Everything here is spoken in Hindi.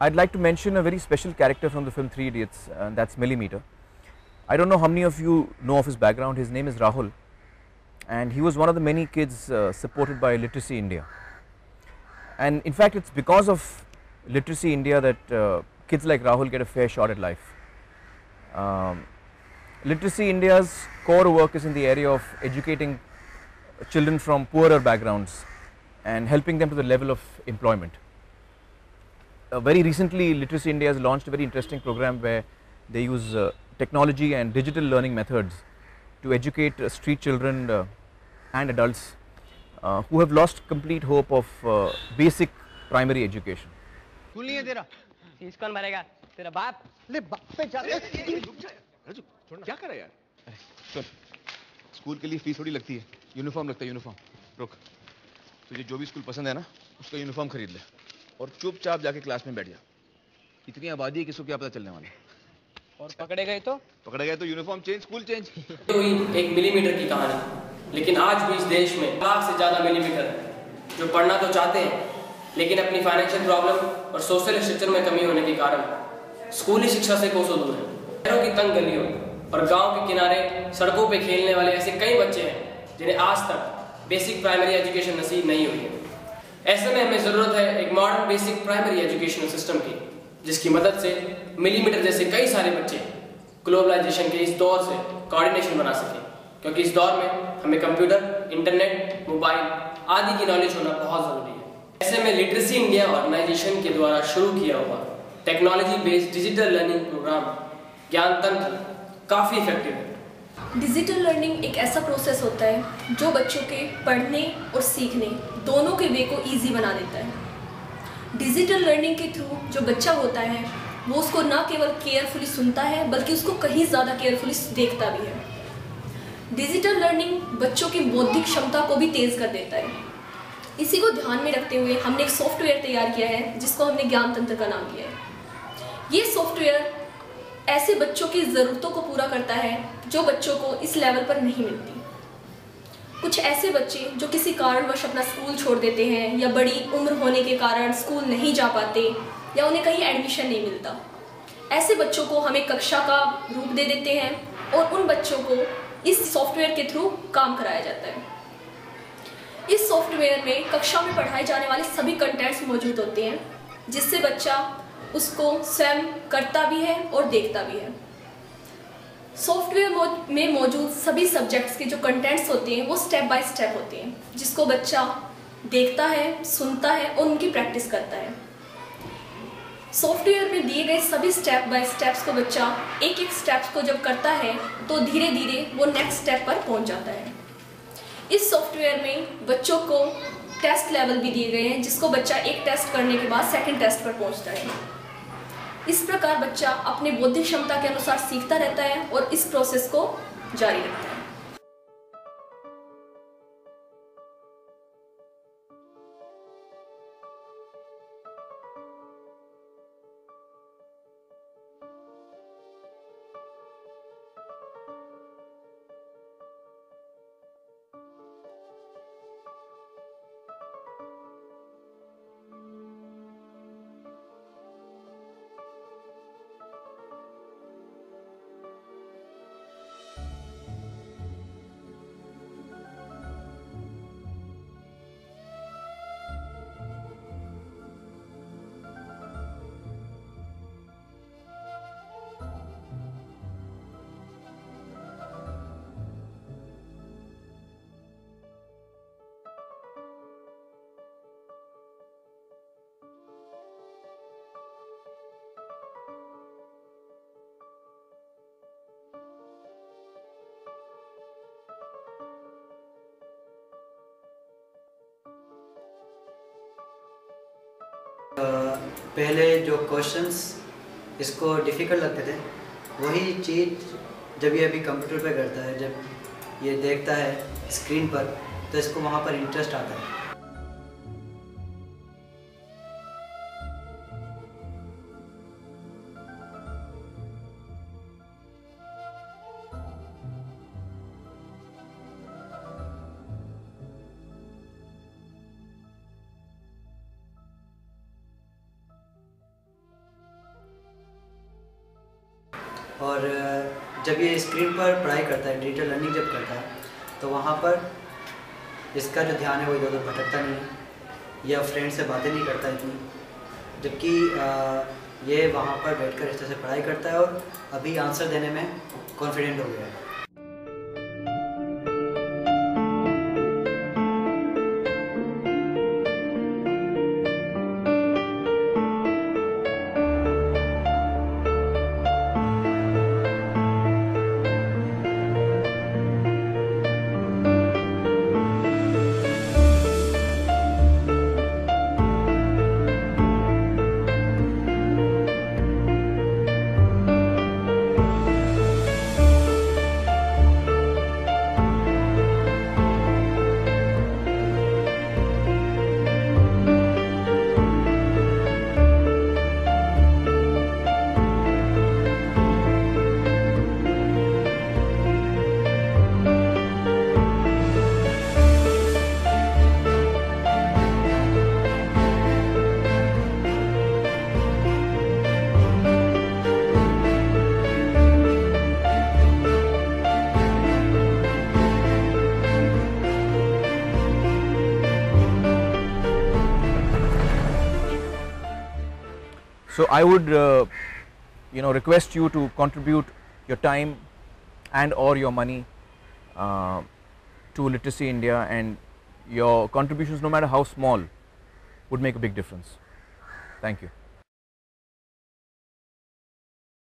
I'd like to mention a very special character from the film Three Idiots, and that's Millimeter. I don't know how many of you know of his background. His name is Rahul, and he was one of the many kids supported by Literacy India. And in fact, it's because of Literacy India that kids like Rahul get a fair shot at life. Literacy India's core work is in the area of educating children from poorer backgrounds and helping them to the level of employment. Very recently, Literacy India has launched a very interesting program where they use technology and digital learning methods to educate street children and adults who have lost complete hope of basic primary education. School नहीं है तेरा? फीस कौन भरेगा? तेरा बाप? ले बाप पे जा। रुक जा यार। राजू, क्या कर रहा है यार? अरे सुन, स्कूल के लिए फीस थोड़ी लगती है, यूनिफॉर्म लगता है यूनिफॉर्म। रुक, तुझे जो भी स्कूल पसंद है ना, उसका यूनिफॉर्म खरीद ले और चुपचाप जाके क्लास में बैठ जा। इतनी आबादी है, किसको क्या पता चलने वाला है। और पकड़े गए तो यूनिफॉर्म चेंज, स्कूल चेंज। हुई एक मिलीमीटर की कहानी, लेकिन आज भी इस देश में लाख से ज्यादा मिलीमीटर जो पढ़ना तो चाहते हैं, लेकिन अपनी फाइनेंशियल प्रॉब्लम और सोशल स्ट्रक्चर में कमी होने के कारण स्कूली शिक्षा से कोसों दूर हैं। शहरों की तंग गलियों और गांव के किनारे सड़कों पे खेलने वाले ऐसे कई बच्चे हैं जिन्हें आज तक बेसिक प्राइमरी एजुकेशन नसीब नहीं हुई है। ऐसे में हमें ज़रूरत है एक modern basic primary educational system की, जिसकी मदद से मिलीमीटर जैसे कई सारे बच्चे ग्लोबलाइजेशन के इस दौर से कोऑर्डिनेशन बना सकें, क्योंकि इस दौर में हमें कंप्यूटर, इंटरनेट, मोबाइल आदि की नॉलेज होना बहुत ज़रूरी है। ऐसे में लिटरेसी इंडिया ऑर्गेनाइजेशन के द्वारा शुरू किया हुआ technology based digital learning programme Gyan Tantra काफ़ी इफेक्टिव है। डिजिटल लर्निंग एक ऐसा प्रोसेस होता है जो बच्चों के पढ़ने और सीखने दोनों के वे को ईजी बना देता है। डिजिटल लर्निंग के थ्रू जो बच्चा होता है वो उसको ना केवल केयरफुली सुनता है, बल्कि उसको कहीं ज़्यादा केयरफुली देखता भी है। डिजिटल लर्निंग बच्चों की बौद्धिक क्षमता को भी तेज़ कर देता है। इसी को ध्यान में रखते हुए हमने एक सॉफ्टवेयर तैयार किया है जिसको हमने ज्ञान तंत्र का नाम दिया है। ये सॉफ्टवेयर ऐसे बच्चों की ज़रूरतों को पूरा करता है जो बच्चों को इस लेवल पर नहीं मिलती। कुछ ऐसे बच्चे जो किसी कारणवश अपना स्कूल छोड़ देते हैं या बड़ी उम्र होने के कारण स्कूल नहीं जा पाते या उन्हें कहीं एडमिशन नहीं मिलता, ऐसे बच्चों को हमें कक्षा का रूप दे देते हैं और उन बच्चों को इस सॉफ्टवेयर के थ्रू काम कराया जाता है। इस सॉफ्टवेयर में कक्षा में पढ़ाए जाने वाले सभी कंटेंट्स मौजूद होते हैं, जिससे बच्चा उसको स्वयं करता भी है और देखता भी है। सॉफ्टवेयर में मौजूद सभी सब्जेक्ट्स के जो कंटेंट्स होते हैं वो स्टेप बाय स्टेप होते हैं, जिसको बच्चा देखता है, सुनता है और उनकी प्रैक्टिस करता है। सॉफ्टवेयर में दिए गए सभी स्टेप बाय स्टेप्स को बच्चा एक एक स्टेप्स को जब करता है तो धीरे धीरे वो नेक्स्ट स्टेप पर पहुंच जाता है। इस सॉफ्टवेयर में बच्चों को टेस्ट लेवल भी दिए गए हैं, जिसको बच्चा एक टेस्ट करने के बाद सेकंड टेस्ट पर पहुंचता है। इस प्रकार बच्चा अपने बौद्धिक क्षमता के अनुसार सीखता रहता है और इस प्रोसेस को जारी रखता है। पहले जो क्वेश्चंस इसको डिफ़िकल्ट लगते थे, वही चीज़ जब ये अभी कंप्यूटर पे करता है, जब ये देखता है स्क्रीन पर, तो इसको वहाँ पर इंटरेस्ट आता है। और जब ये स्क्रीन पर पढ़ाई करता है, डिजिटल लर्निंग जब करता है, तो वहाँ पर इसका जो ध्यान है वो इधर उधर भटकता नहीं है या फ्रेंड से बातें नहीं करता इतनी, जबकि ये वहाँ पर बैठकर इस तरह से पढ़ाई करता है और अभी आंसर देने में कॉन्फिडेंट हो गया है। So I would request you to contribute your time and or your money to Literacy India, and your contributions, no matter how small, would make a big difference. Thank you.